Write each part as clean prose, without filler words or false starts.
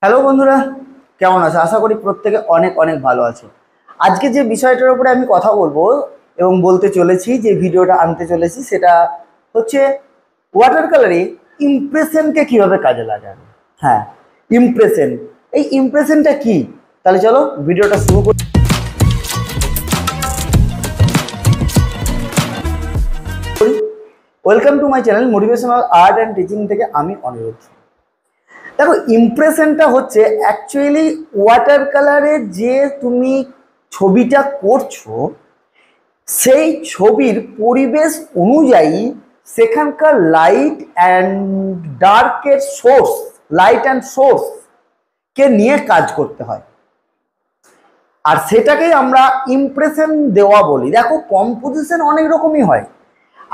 Hello বন্ধুরা, কেমন আছো? আশা করি প্রত্যেকে অনেক অনেক ভালো আছো। আজকে যে বিষয়টার উপরে আমি কথা বলবো এবং বলতে চলেছি, যে ভিডিওটা আনতে চলেছি, সেটা হচ্ছে ওয়াটার কালারে ইমপ্রেশনকে কিভাবে কাজে লাগাবে। হ্যাঁ, ইমপ্রেশন। এই ইমপ্রেশনটা কি? তাহলে চলো ভিডিওটা শুরু করি। Welcome to my channel motivational art and teaching থেকে আমি অনিরুদ্ধ। দেখো, ইমপ্রেশনটা হচ্ছে অ্যাকচুয়ালি ওয়াটার কালারে যে তুমি ছবিটা করছো, সেই ছবির পরিবেশ অনুযায়ী সেখানকার লাইট অ্যান্ড ডার্কের সোর্স, লাইট অ্যান্ড সোর্স কে নিয়ে কাজ করতে হয়, আর সেটাকেই আমরা ইমপ্রেশন দেওয়া বলি। দেখো, কম্পোজিশন অনেক রকমই হয়।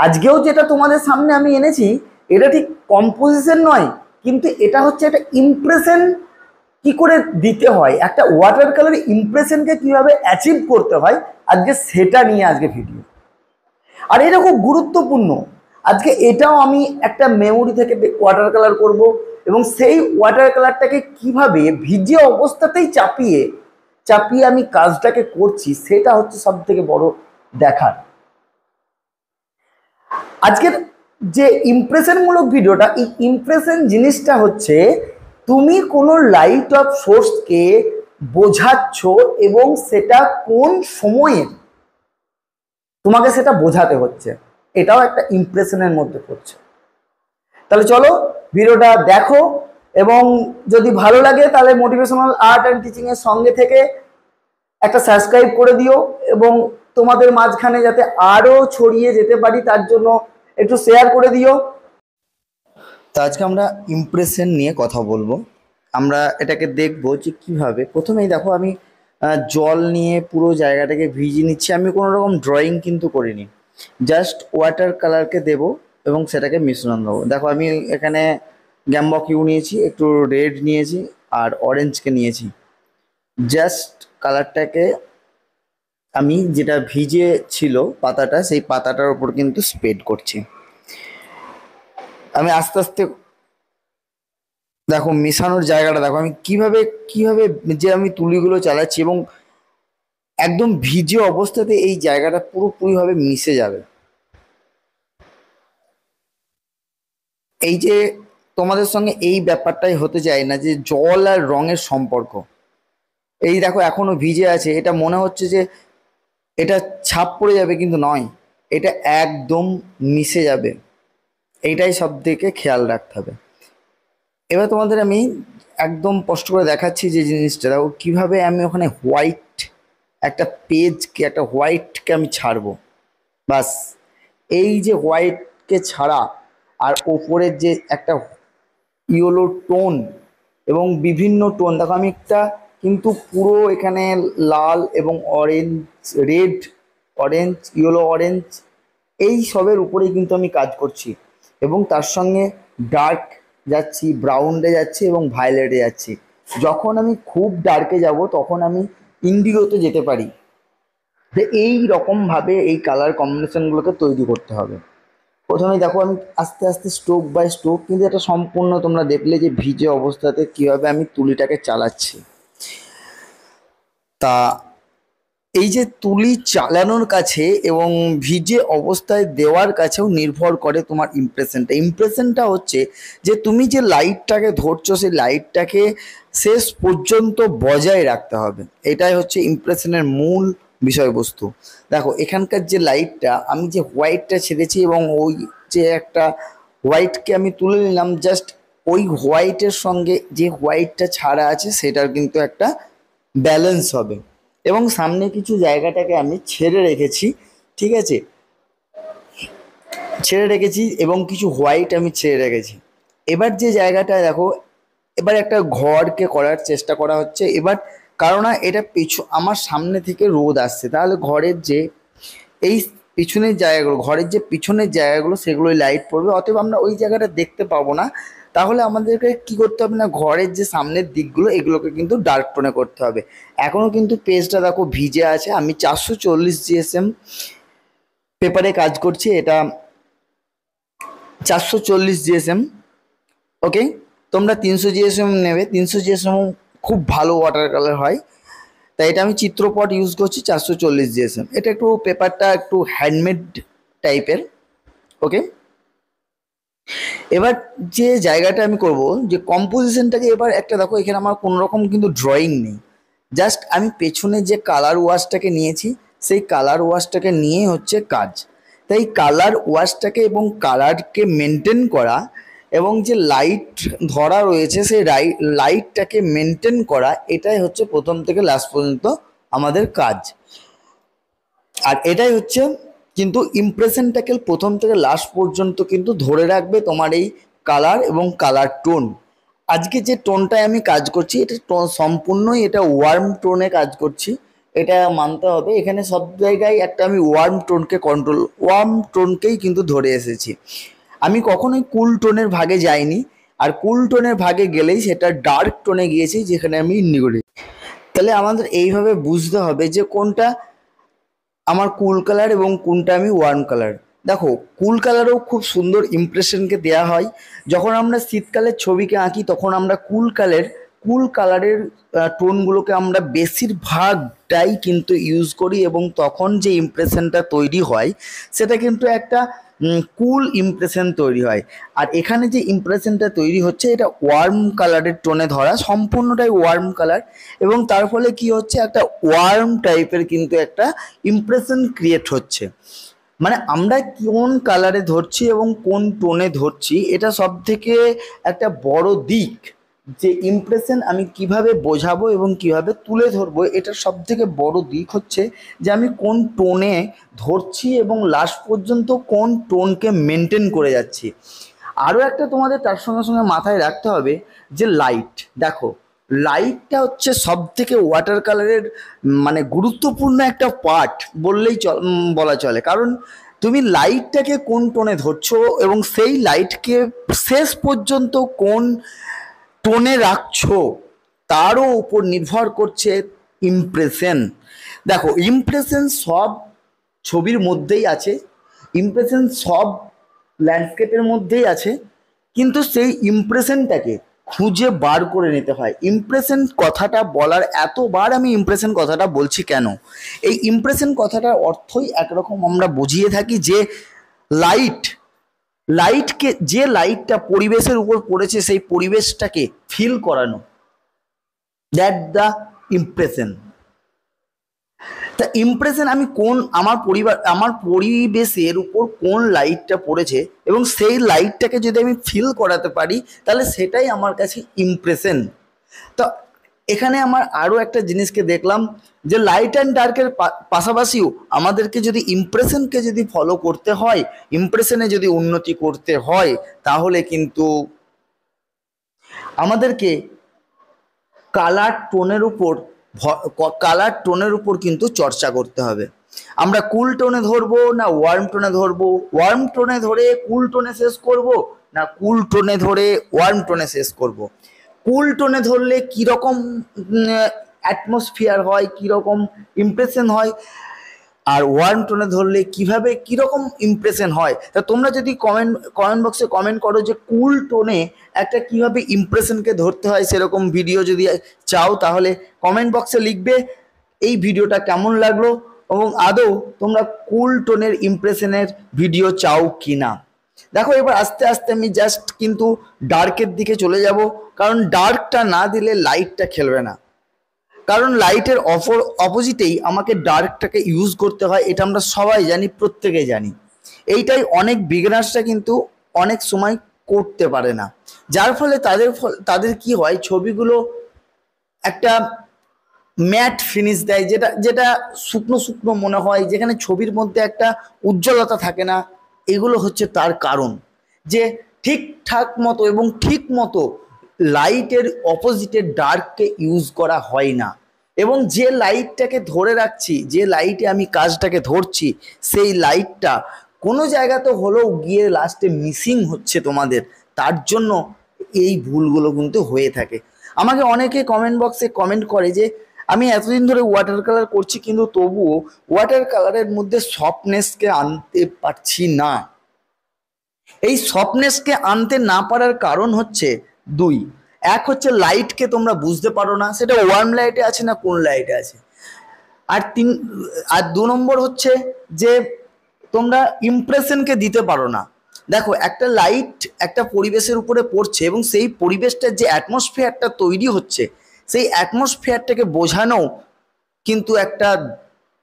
আজকেও যেটা তোমাদের সামনে আমি এনেছি, এটা ঠিক কম্পোজিশন নয়, কিন্তু এটা হচ্ছে একটা ইমপ্রেশন কি করে দিতে হয়, একটা ওয়াটার কালার ইমপ্রেশনকে কিভাবে অ্যাচিভ করতে হয়, আজকে সেটা নিয়ে আজকে ভিডিও। আর এটা খুব গুরুত্বপূর্ণ। আজকে এটাও আমি একটা মেমোরি থেকে ওয়াটার কালার করব, এবং সেই ওয়াটার কালারটাকে কিভাবে ভিজে অবস্থাতেই চাপিয়ে চাপিয়ে আমি কাজটাকে করছি, সেটা হচ্ছে সব থেকে বড় দেখার। আজকের যে ইমপ্রেশনমূলক ভিডিওটা, এই ইমপ্রেশন জিনিসটা হচ্ছে তুমি কোনো লাইট অফ সোর্সকে বোঝাচ্ছ, এবং সেটা কোন সময়ে তোমাকে সেটা বোঝাতে হচ্ছে, এটাও একটা ইমপ্রেশনের মধ্যে পড়ছে। তাহলে চলো ভিডিওটা দেখো, এবং যদি ভালো লাগে তাহলে মোটিভেশনাল আর্ট অ্যান্ড টিচিং এর সঙ্গে থেকে একটা সাবস্ক্রাইব করে দিও, এবং তোমাদের মাঝখানে যাতে আরো ছড়িয়ে যেতে পারি তার জন্য একটু শেয়ার করে দিও। তো আজকে আমরা ইমপ্রেশন নিয়ে কথা বলবো। আমরা এটাকে দেখবো যে কিভাবে। প্রথমেই দেখো, আমি জল নিয়ে পুরো জায়গাটাকে ভিজিয়ে নিচ্ছি। আমি কোনো রকম ড্রয়িং কিন্তু করিনি, জাস্ট ওয়াটার কালারকে দেব এবং সেটাকে মিশ্রণ দেবো। দেখো, আমি এখানে গ্যাম্বক কিউ নিয়েছি, একটু রেড নিয়েছি, আর অরেঞ্জকে নিয়েছি। জাস্ট কালারটাকে আমি, যেটা ভিজে ছিল পাতাটা, সেই পাতাটার উপর কিন্তু স্প্রেড করছি। আমি আস্তে আস্তে, দেখো মেশানোর জায়গাটা দেখো, আমি কিভাবে কিভাবে যে আমি তুলিগুলো চালাচ্ছি, এবং একদম ভিজে অবস্থাতে এই জায়গাটা পুরোপুরিভাবে মিশে যাবে। এই যে তোমাদের সঙ্গে এই ব্যাপারটাই হতে চাই না, যে জল আর রঙের সম্পর্ক। এই দেখো, এখনো ভিজে আছে, এটা মনে হচ্ছে যে এটা ছাপ পড়ে যাবে, কিন্তু নয়, এটা একদম মিশে যাবে। এইটাই সব থেকে খেয়াল রাখতে হবে। এবার তোমাদের আমি একদম স্পষ্ট করে দেখাচ্ছি যে জিনিসটা দেখো, কিভাবে আমি ওখানে হোয়াইট একটা পেজকে, একটা হোয়াইটকে আমি ছাড়বো। বাস, এই যে হোয়াইটকে ছাড়া, আর ওপরের যে একটা ইয়েলো টোন এবং বিভিন্ন টোন, দেখো আমি একটা কিন্তু পুরো এখানে লাল এবং orange, red, orange, yellow orange, এই সবের উপরেই কিন্তু আমি কাজ করছি, এবং তার সঙ্গে ডার্ক যাচ্ছি, ব্রাউনে যাচ্ছি, এবং ভায়োলেটে যাচ্ছি। যখন আমি খুব ডার্কে যাব, তখন আমি ইন্ডিগোতে যেতে পারি। তো এই রকমভাবে এই কালার কম্বিনেশনগুলোকে তৈরি করতে হবে। প্রথমেই দেখো, আমি আস্তে আস্তে স্ট্রোক বাই স্ট্রোক, কিন্তু এটা সম্পূর্ণ তোমরা দেখলে যে ভিজে অবস্থাতে কিভাবে আমি তুলিটাকে চালাচ্ছি। তা এই যে তুলি চালানোর কাছে এবং ভিজে অবস্থায় দেওয়ার কাছেও নির্ভর করে তোমার ইমপ্রেশনটা। ইমপ্রেশনটা হচ্ছে যে তুমি যে লাইটটাকে ধরছো, সেই লাইটটাকে শেষ পর্যন্ত বজায় রাখতে হবে। এটাই হচ্ছে ইমপ্রেশনের মূল বিষয়বস্তু। দেখো, এখানকার যে লাইটটা, আমি যে হোয়াইটটা ছেড়েছি, এবং ওই যে একটা হোয়াইটকে আমি তুলে নিলাম, জাস্ট ওই হোয়াইটের সঙ্গে যে হোয়াইটটা ছাড়া আছে, সেটার কিন্তু একটা ব্যালেন্স হবে। এবং সামনে কিছু জায়গাটাকে আমি ছেড়ে রেখেছি, ঠিক আছে, ছেড়ে রেখেছি, এবং কিছু হোয়াইট আমি ছেড়ে রেখেছি। এবার যে জায়গাটা দেখো, এবার একটা ঘরকে করার চেষ্টা করা হচ্ছে। এবার কারণ এটা আমার সামনে থেকে রোদ আসছে, তাহলে ঘরের যে এই পিছনের জায়গাগুলো, ঘরের যে পিছনের জায়গাগুলো, সেগুলোই লাইট পড়বে, অতএব আমরা ওই জায়গাটা দেখতে পাবো না। তাহলে আমাদেরকে কি করতে হবে না, ঘরের যে সামনের দিকগুলো, এগুলোকে কিন্তু ডার্ক টোনে করতে হবে। এখনও কিন্তু পেজটা দেখো ভিজে আছে। আমি 440 জিএসএম পেপারে কাজ করছি, এটা 440 জিএসএম, ওকে। তোমরা 300 GSM নেবে, 300 GSM খুব ভালো ওয়াটার কালার হয়, তাই এটা আমি চিত্রপট ইউজ করছি 440 GSM। এটা একটু পেপারটা একটু হ্যান্ডমেড টাইপের। ওকে, এবার যে জায়গাটা আমি করব যে কম্পোজিশনটাকে, এবার একটা দেখো এখানে আমার কোনো রকম কিন্তু ড্রয়িং নেই, জাস্ট আমি পেছনে যে কালার ওয়াশটাকে নিয়েছি সেই কালার ওয়াশটাকে নিয়ে হচ্ছে কাজ। তাই কালার ওয়াশটাকে এবং কালারকে মেনটেন করা এবং যে লাইট ধরা রয়েছে সেই লাইটটাকে মেনটেন করা, এটাই হচ্ছে প্রথম থেকে লাস্ট পর্যন্ত আমাদের কাজ। আর এটাই হচ্ছে কিন্তু ইমপ্রেশনটাকে প্রথম থেকে লাস্ট পর্যন্ত কিন্তু ধরে রাখবে তোমার এই কালার এবং কালার টোন। আজকে যে টোনটায় আমি কাজ করছি এটা সম্পূর্ণই এটা ওয়ার্ম টোনে কাজ করছি, এটা মানতে হবে। এখানে সব জায়গায় একটা আমি ওয়ার্ম টোনকেই কিন্তু ধরে এসেছি, আমি কখনোই কুল টোনের ভাগে যাইনি। আর কুল টোনের ভাগে গেলেই সেটা ডার্ক টোনে গিয়েছি, যেখানে আমি নিগড়ি। তাহলে আমাদের এইভাবে বুঝতে হবে যে কোনটা আমার কুল কালার এবং কোনটা আমি ওয়ার্ম কালার। দেখো কুল কালারও খুব সুন্দর ইমপ্রেশনকে দেওয়া হয়। যখন আমরা শীতকালের ছবিকে আঁকি তখন আমরা কুল কালারের টোনগুলোকে আমরা বেশিরভাগটাই কিন্তু ইউজ করি, এবং তখন যে ইমপ্রেশনটা তৈরি হয় সেটা কিন্তু একটা কুল ইমপ্রেশন তৈরি হয়। আর এখানে যে ইমপ্রেশনটা তৈরি হচ্ছে এটা ওয়ার্ম কালারের টোনে ধরা, সম্পূর্ণটাই ওয়ার্ম কালার, এবং তার ফলে কি হচ্ছে একটা ওয়ার্ম টাইপের কিন্তু একটা ইমপ্রেশন ক্রিয়েট হচ্ছে। মানে আমরা কোন কালারে ধরছি এবং কোন টোনে ধরছি এটা সব থেকে একটা বড় দিক, যে ইমপ্রেশন আমি কিভাবে বোঝাবো এবং কিভাবে তুলে ধরবো, এটা সব থেকে বড় দিক হচ্ছে যে আমি কোন টোনে ধরছি এবং লাস্ট পর্যন্ত কোন টোনকে মেনটেন করে যাচ্ছি। আরও একটা তোমাদের তার সঙ্গে সঙ্গে মাথায় রাখতে হবে যে লাইট। দেখো লাইটটা হচ্ছে সব থেকে ওয়াটার কালারের মানে গুরুত্বপূর্ণ একটা পার্ট বললেই বলা চলে, কারণ তুমি লাইটটাকে কোন টোনে ধরছো এবং সেই লাইটকে শেষ পর্যন্ত কোন টোনে রাখছো তারও উপর নির্ভর করছে ইমপ্রেশন। দেখো ইমপ্রেশন সব ছবির মধ্যেই আছে, ইমপ্রেশন সব ল্যান্ডস্কেপের মধ্যেই আছে, কিন্তু সেই ইমপ্রেশনটাকে খুঁজে বার করে নিতে হয়। ইমপ্রেশন কথাটা বলার এতবার আমি ইমপ্রেশন কথাটা বলছি কেন, এই ইমপ্রেশন কথাটার অর্থই একরকম আমরা বুঝিয়ে থাকি যে লাইটকে যে লাইটটা পরিবেশের উপর পড়েছে সেই পরিবেশটাকে ফিল করানো, দ্যাট দ্য ইমপ্রেশন। তা ইমপ্রেশন আমি কোন আমার পরিবেশের উপর কোন লাইটটা পড়েছে এবং সেই লাইটটাকে যদি আমি ফিল করাতে পারি তাহলে সেটাই আমার কাছে ইমপ্রেশন। তো এখানে আমার আরও একটা জিনিসকে দেখলাম যে লাইট অ্যান্ড ডার্কের পাশাপাশিও আমাদেরকে যদি ইমপ্রেশনকে যদি ফলো করতে হয়, ইমপ্রেশনে যদি উন্নতি করতে হয়, তাহলে কিন্তু আমাদেরকে কালার টোনের উপর কিন্তু চর্চা করতে হবে। আমরা কুল টোনে ধরবো না ওয়ার্ম টোনে ধরবো, ওয়ার্ম টোনে ধরে কুল টোনে শেষ করব না কুল টোনে ধরে ওয়ার্ম টোনে শেষ করব। কুল টোনে ধরলে কীরকম অ্যাটমসফিয়ার হয়, কীরকম ইমপ্রেশন হয়, আর ওয়ার্ম টোনে ধরলে কিভাবে কীরকম ইমপ্রেশন হয়। তা তোমরা যদি কমেন্ট বক্সে কমেন্ট করো যে কুল টোনে একটা কিভাবে ইমপ্রেশনকে ধরতে হয় সেরকম ভিডিও যদি চাও, তাহলে কমেন্ট বক্সে লিখবে এই ভিডিওটা কেমন লাগলো এবং আদৌ তোমরা কুল টোনের ইমপ্রেশনের ভিডিও চাও কি না। দেখো এবার আস্তে আস্তে আমি জাস্ট কিন্তু ডার্কের দিকে চলে যাব, কারণ ডার্কটা না দিলে লাইটটা খেলবে না, কারণ লাইটের অপোজিটেই আমাকে ডার্কটাকে ইউজ করতে হয়, এটা আমরা সবাই জানি, প্রত্যেকেই জানি। এইটাই অনেক বিগিনার্সরা কিন্তু অনেক সময় করতে পারে না, যার ফলে তাদের কি হয়, ছবিগুলো একটা ম্যাট ফিনিশ দেয়, যেটা যেটা শুকনো শুকনো মনে হয়, যেখানে ছবির মধ্যে একটা উজ্জ্বলতা থাকে না। এগুলো হচ্ছে তার কারণ, যে ঠিকঠাক মতো এবং ঠিক মতো লাইটের অপোজিটে ডার্ককে ইউজ করা হয় না, এবং যে লাইটটাকে ধরে রাখছি, যে লাইটে আমি কাজটাকে ধরছি, সেই লাইটটা কোনো জায়গাতে হলেও গিয়ে লাস্টে মিসিং হচ্ছে তোমাদের, তার জন্য এই ভুলগুলো কিন্তু হয়ে থাকে। আমাকে অনেকে কমেন্ট বক্সে কমেন্ট করে যে আমি এতদিন ধরে ওয়াটার কালার করছি কিন্তু তবুও ওয়াটার কালারের মধ্যে সফটনেসকে আনতে পারছি না। এই সফটনেসকে আনতে না পারার কারণ হচ্ছে দুই, এক হচ্ছে লাইটকে তোমরা বুঝতে পারো না সেটা ওয়ার্ম লাইটে আছে না কোন লাইটে আছে। আর আর 2 নম্বর হচ্ছে যে তোমরা ইমপ্রেশনকে দিতে পারো না। দেখো একটা লাইট একটা পরিবেশের উপরে পড়ছে এবং সেই পরিবেশটার যে অ্যাটমসফিয়ারটা তৈরি হচ্ছে সেই অ্যাটমসফিয়ারটাকে বোঝানো কিন্তু একটা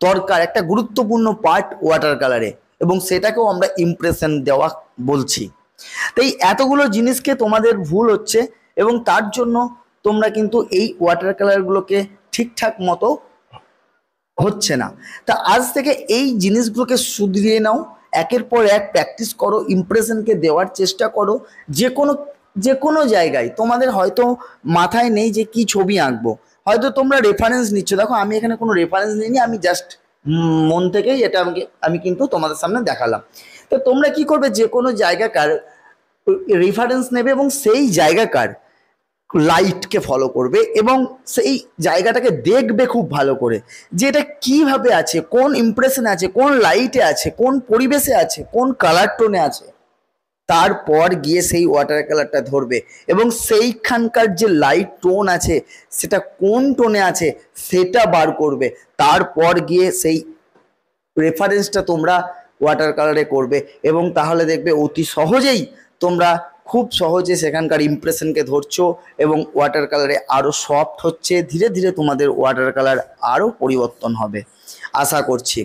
দরকার, একটা গুরুত্বপূর্ণ পার্ট ওয়াটার কালারে, এবং সেটাকেও আমরা ইমপ্রেশন দেওয়া বলছি। তাই এতগুলো জিনিসকে তোমাদের ভুল হচ্ছে এবং তার জন্য তোমরা কিন্তু এই ওয়াটার কালারগুলোকে ঠিকঠাক মতো হচ্ছে না। তা আজ থেকে এই জিনিসগুলোকে শুধরিয়ে নাও, একের পর এক প্র্যাকটিস করো, ইমপ্রেশনকে দেওয়ার চেষ্টা করো। যে কোনো জায়গায় তোমাদের হয়তো মাথায় নেই যে কি ছবি আঁকবো, হয়তো তোমরা রেফারেন্স নিচ্ছ। দেখো আমি এখানে কোনো রেফারেন্স নিইনি, আমি জাস্ট মন থেকেই এটা আমি কিন্তু তোমাদের সামনে দেখালাম। তো তোমরা কি করবে, যে কোনো জায়গাকার রেফারেন্স নেবে এবং সেই জায়গাকার লাইটকে ফলো করবে এবং সেই জায়গাটাকে দেখবে খুব ভালো করে যে এটা কিভাবে আছে, কোন ইমপ্রেশনে আছে, কোন লাইটে আছে, কোন পরিবেশে আছে, কোন কালার টোনে আছে। তারপর গিয়ে সেই ওয়াটার কালারটা ধরবে এবং সেইখানকার যে লাইট টোন আছে সেটা কোন টোনে আছে সেটা বার করবে। তারপর গিয়ে সেই রেফারেন্সটা তোমরা ওয়াটার কালারে করবে এবং তাহলে দেখবে অতি সহজেই তোমরা খুব সহজে সেখানকার ইমপ্রেশনকে ধরছো এবং ওয়াটার কালারে আরও সফট হচ্ছে। ধীরে ধীরে তোমাদের ওয়াটার কালার আরও পরিবর্তন হবে আশা করছি,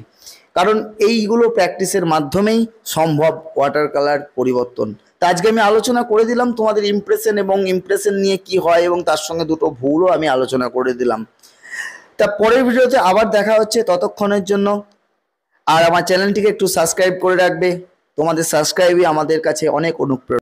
কারণ এইগুলো প্র্যাকটিসের মাধ্যমেই সম্ভব ওয়াটার কালার পরিবর্তন। তা আজকে আমি আলোচনা করে দিলাম তোমাদের ইমপ্রেশন এবং ইমপ্রেশন নিয়ে কি হয়, এবং তার সঙ্গে দুটো ভুলও আমি আলোচনা করে দিলাম। তা পরের ভিডিওতে আবার দেখা হচ্ছে, ততক্ষণের জন্য আর আমার চ্যানেলটিকে একটু সাবস্ক্রাইব করে রাখবে। তোমাদের সাবস্ক্রাইবই আমাদের কাছে অনেক অনুপ্রেরণা।